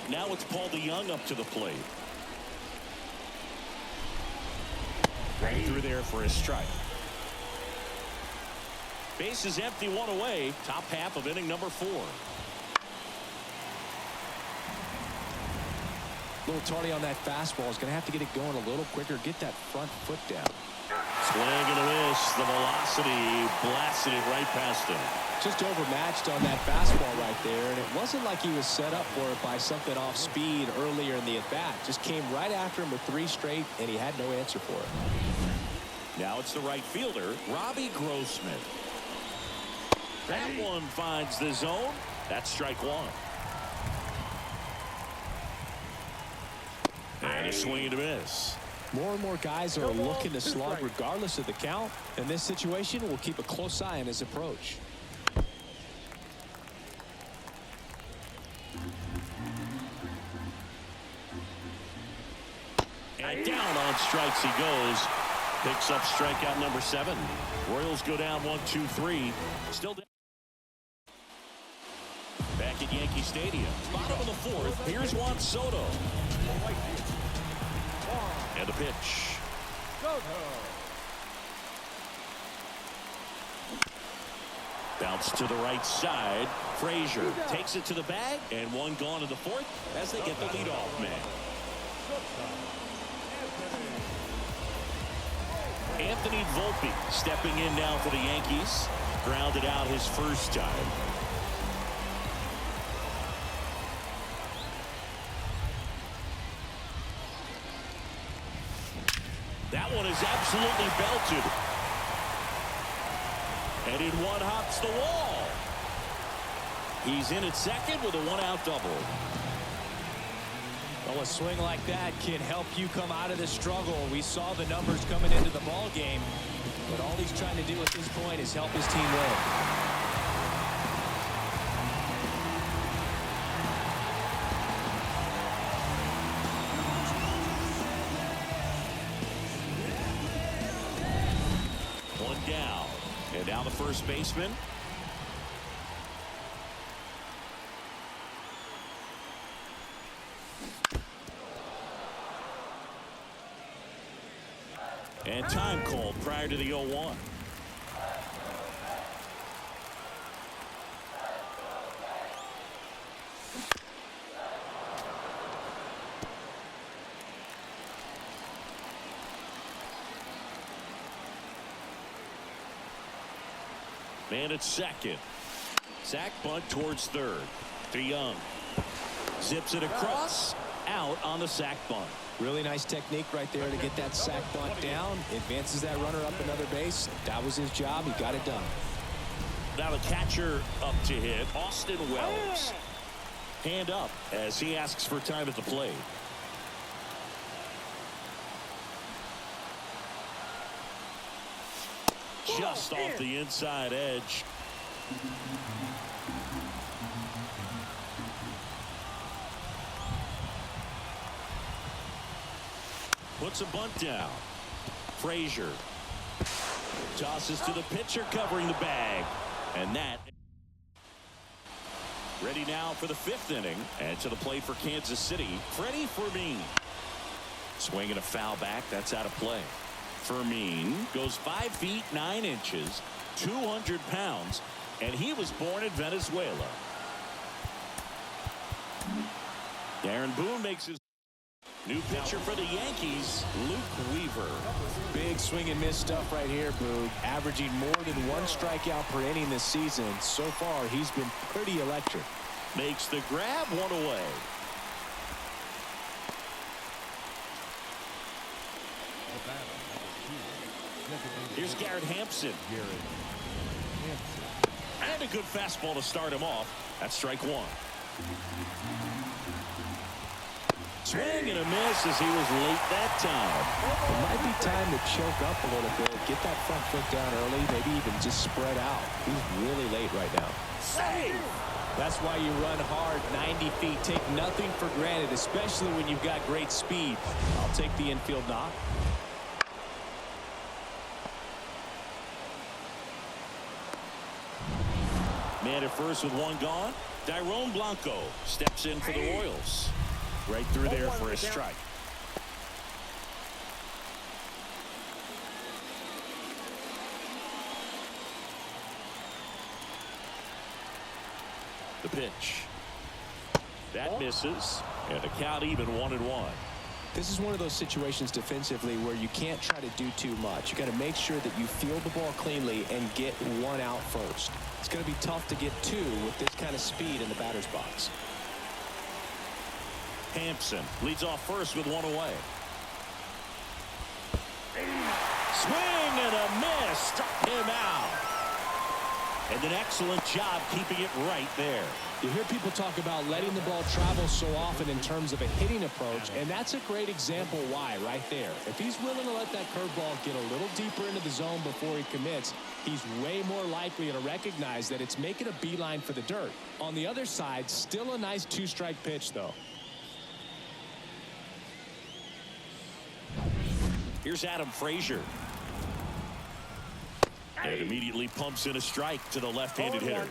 Now it's Paul DeYoung up to the plate. Right through there for a strike. Base is empty, one away. Top half of inning number 4. A little tardy on that fastball. Is going to have to get it going a little quicker. Get that front foot down. Swing and a miss. The velocity blasted it right past him. Just overmatched on that fastball right there, and it wasn't like he was set up for it by something off speed earlier in the at-bat. Just came right after him with 3 straight, and he had no answer for it. Now it's the right fielder, Robbie Grossman. That one finds the zone. That's strike 1. And a swing and a miss. More and more guys are looking to slug regardless of the count. In this situation, we'll keep a close eye on his approach. And down on strikes he goes. Picks up strikeout number 7. Royals go down 1-2-3. Still down. Back at Yankee Stadium. Bottom of the 4th. Here's Juan Soto. And a pitch. Bounce to the right side. Frazier takes it to the bag. And one gone in the 4th as they get the leadoff man. Anthony Volpe stepping in now for the Yankees. Grounded out his first time. That one is absolutely belted. And in one hops the wall. He's in at second with a 1-out double. Well, a swing like that can help you come out of the struggle. We saw the numbers coming into the ball game, but all he's trying to do at this point is help his team win. And now the first baseman. And time called prior to the 0-1. Man at second. Sack bunt towards third. DeYoung zips it across. Out on the sack bunt. Really nice technique right there to get that sack bunt down. Advances that runner up another base. That was his job. He got it done. Now the catcher up to hit. Austin Wells. Hand up as he asks for time at the plate. Just off the inside edge. Puts a bunt down. Frazier tosses to the pitcher covering the bag. And that. Ready now for the 5th inning. And to the plate for Kansas City, Freddie Fermin. Swinging a foul back. That's out of play. Fermin goes 5 feet 9 inches, 200 pounds, and he was born in Venezuela. Darren Boone makes his new pitcher for the Yankees, Luke Weaver. Big swing and miss stuff right here, Boog. Averaging more than 1 strikeout per inning this season. So far, he's been pretty electric. Makes the grab, 1 away. Here's Garrett Hampson. And a good fastball to start him off. That's strike 1. Swing and a miss as he was late that time. It might be time to choke up a little bit. Get that front foot down early. Maybe even just spread out. He's really late right now. Save! That's why you run hard 90 feet. Take nothing for granted, especially when you've got great speed. I'll take the infield knock. Man at first with 1 gone. Tyrone Blanco steps in for the Royals. Right through there for a strike. The pitch. That misses. And the count even 1-1. This is one of those situations defensively where you can't try to do too much. You got to make sure that you field the ball cleanly and get one out first. It's going to be tough to get two with this kind of speed in the batter's box. Hampson leads off first with one away. Swing and a miss. Struck him out. And an excellent job keeping it right there. You hear people talk about letting the ball travel so often in terms of a hitting approach, and that's a great example why right there. If he's willing to let that curveball get a little deeper into the zone before he commits, he's way more likely to recognize that it's making a beeline for the dirt. On the other side, still a nice two-strike pitch, though. Here's Adam Frazier. And immediately pumps in a strike to the left-handed hitter.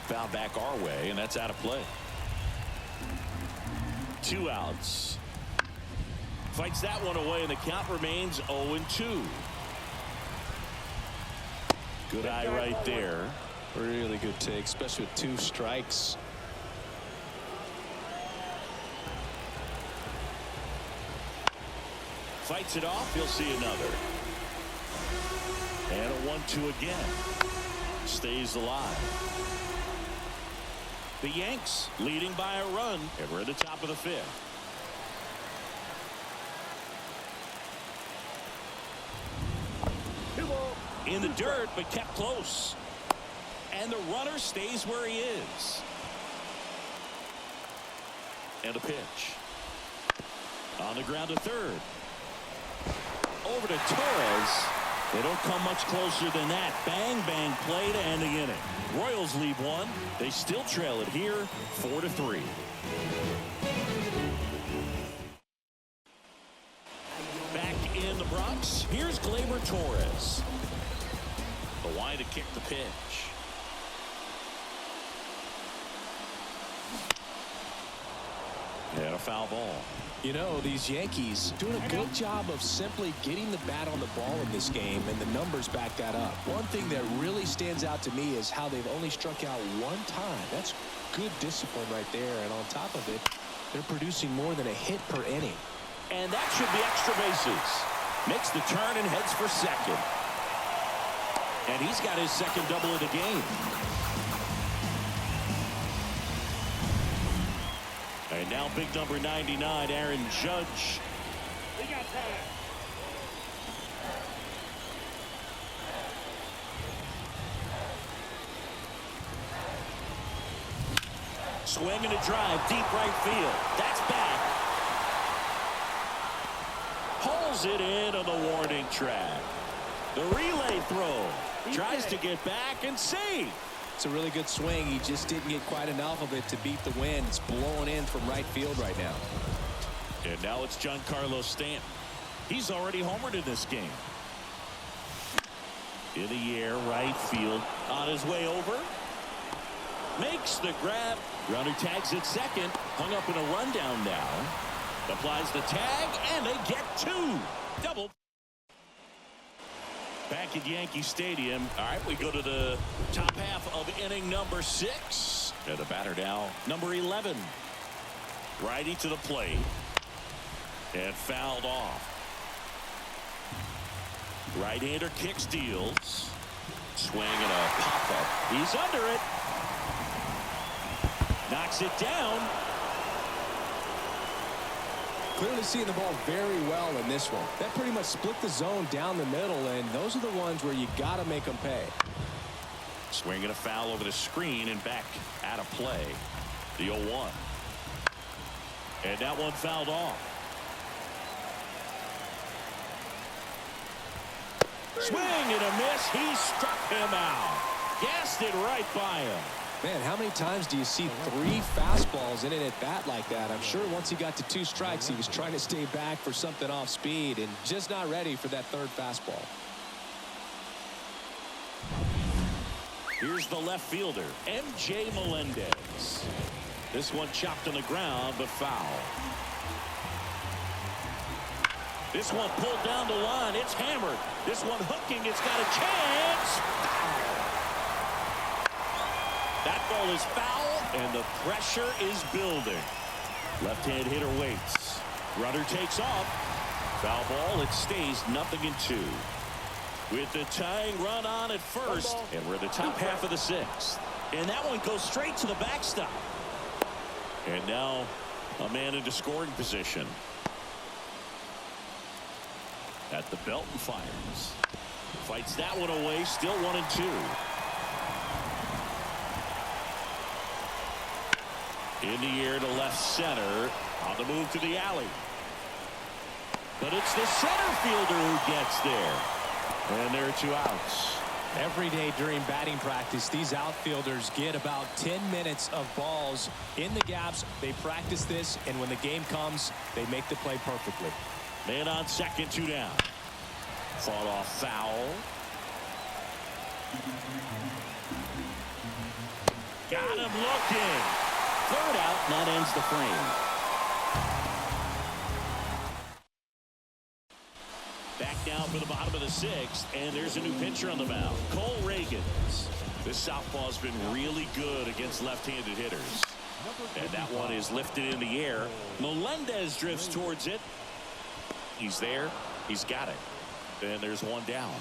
Foul back our way, and that's out of play. 2 outs. Fights that one away, and the count remains 0-2. Good eye right there. Really good take, especially with 2 strikes. Fights it off. He'll see another. And a 1-2 again. Stays alive. The Yanks leading by a run, and we're at the top of the 5th. In the dirt, but kept close. And the runner stays where he is. And a pitch. On the ground to third. Over to Torres. They don't come much closer than that. Bang, bang play to end the inning. Royals lead one. They still trail it here, 4-3. Back in the Bronx, here's Gleyber Torres. The line to kick the pitch. And a foul ball. You know, these Yankees doing a good job of simply getting the bat on the ball in this game, and the numbers back that up. One thing that really stands out to me is how they've only struck out 1 time. That's good discipline right there, and on top of it, they're producing more than a hit per inning. And that should be extra bases. Makes the turn and heads for second. And he's got his second double of the game. And now big number 99, Aaron Judge. We got time. Swing and a drive, deep right field. That's back. Pulls it in on the warning track. The relay throw. Tries to get back and save. It's a really good swing. He just didn't get quite enough of it to beat the wind. It's blowing in from right field right now. And now it's Giancarlo Stanton. He's already homered in this game. In the air, right field. On his way over. Makes the grab. Runner tags at second. Hung up in a rundown now. Applies the tag, and they get 2. Double. Back at Yankee Stadium. All right, we go to the top half of inning number 6. And the batter now, number 11. Righty to the plate. And fouled off. Right-hander kick steals. Swing and a pop-up. He's under it. Knocks it down. Clearly seeing the ball very well in this one. That pretty much split the zone down the middle, and those are the ones where you got to make them pay. Swing and a foul over the screen and back out of play. The 0-1. And that one fouled off. Swing and a miss. He struck him out. Gassed it right by him. Man, how many times do you see 3 fastballs in an at-bat like that? I'm sure once he got to 2 strikes, he was trying to stay back for something off speed and just not ready for that 3rd fastball. Here's the left fielder, M.J. Melendez. This one chopped on the ground, but foul. This one pulled down the line. It's hammered. This one hooking. It's got a chance. That ball is foul, and the pressure is building. Left-hand hitter waits. Runner takes off. Foul ball. It stays 0-2. With the tying run on at first, and we're in the top half of the sixth. And that one goes straight to the backstop. And now a man into scoring position. At the belt and fires. Fights that one away. Still 1-2. In the air to left center. On the move to the alley. But it's the center fielder who gets there. And there are 2 outs. Every day during batting practice, these outfielders get about 10 minutes of balls in the gaps. They practice this, and when the game comes, they make the play perfectly. Man on second, 2 down. Fought off foul. Got him looking. 3rd out, and that ends the frame. Back down for the bottom of the 6th, and there's a new pitcher on the mound, Cole Reagans. This southpaw's been really good against left-handed hitters. And that one is lifted in the air. Melendez drifts towards it. He's there. He's got it. And there's 1 down.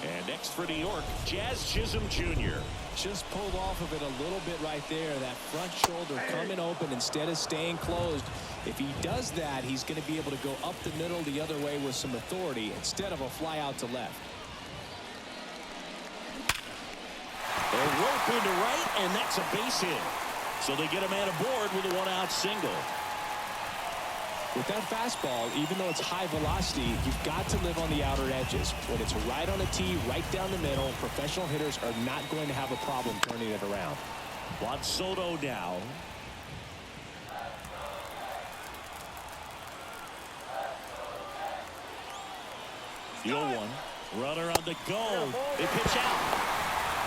And next for New York, Jazz Chisholm Jr. Just pulled off of it a little bit right there. That front shoulder coming open instead of staying closed. If he does that, he's going to be able to go up the middle the other way with some authority instead of a fly out to left. A rope into right, and that's a base hit. So they get a man aboard with a 1-out single. With that fastball, even though it's high velocity, you've got to live on the outer edges. When it's right on a tee, right down the middle, professional hitters are not going to have a problem turning it around. Juan Soto now. The 0-1. Runner on the go. They pitch out.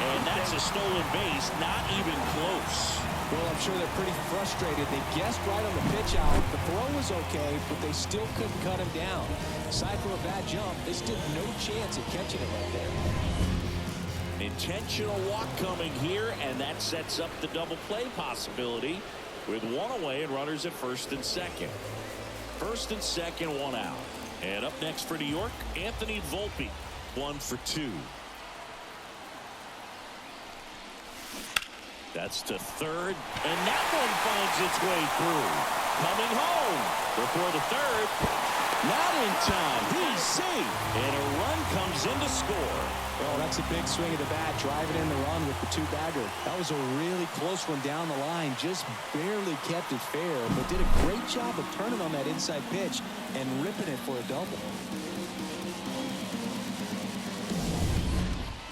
And that's a stolen base. Not even close. Well, I'm sure they're pretty frustrated. They guessed right on the pitch out. The throw was okay, but they still couldn't cut him down. Aside from a bad jump, they stood no chance at catching it right there. Intentional walk coming here, and that sets up the double play possibility with 1 away and runners at 1st and 2nd. 1st and 2nd, 1 out. And up next for New York, Anthony Volpe, 1 for 2. That's to 3rd, and that one finds its way through. Coming home before the 3rd. Not in time. He's safe. And a run comes in to score. Well, that's a big swing of the bat, driving in the run with the 2-bagger. That was a really close one down the line. Just barely kept it fair, but did a great job of turning on that inside pitch and ripping it for a double.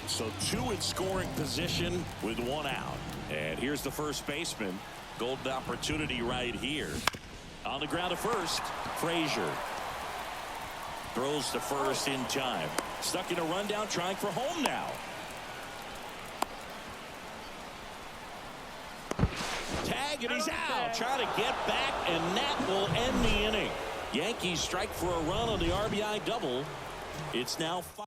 So 2 in scoring position with 1 out. And here's the first baseman. Golden opportunity right here. On the ground to first, Frazier. Throws to first in time. Stuck in a rundown, trying for home now. Tag, and he's out. Trying to get back, and that will end the inning. Yankees strike for a run on the RBI double. It's now 5.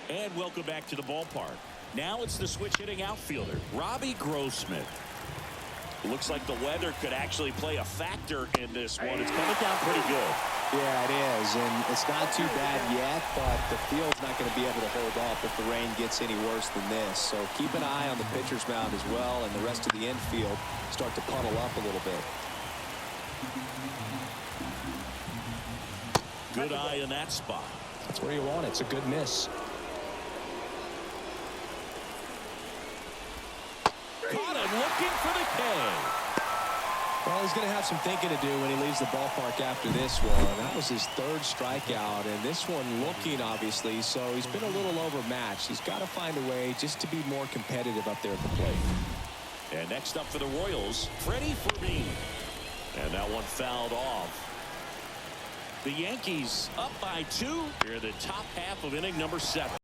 And welcome back to the ballpark. Now it's the switch hitting outfielder, Robbie Grossman. Looks like the weather could actually play a factor in this one. It's coming down pretty good. Yeah, it is, and it's not too bad yet, but the field's not going to be able to hold up if the rain gets any worse than this. So keep an eye on the pitcher's mound as well, and the rest of the infield start to puddle up a little bit. Good eye in that spot. That's where you want it. It's a good miss. Caught him looking for the K. Well, he's going to have some thinking to do when he leaves the ballpark after this one. That was his 3rd strikeout, and this one looking, obviously, so he's been a little overmatched. He's got to find a way just to be more competitive up there at the plate. And next up for the Royals, Freddie Fermin. And that one fouled off. The Yankees up by 2 here in the top half of inning number 7.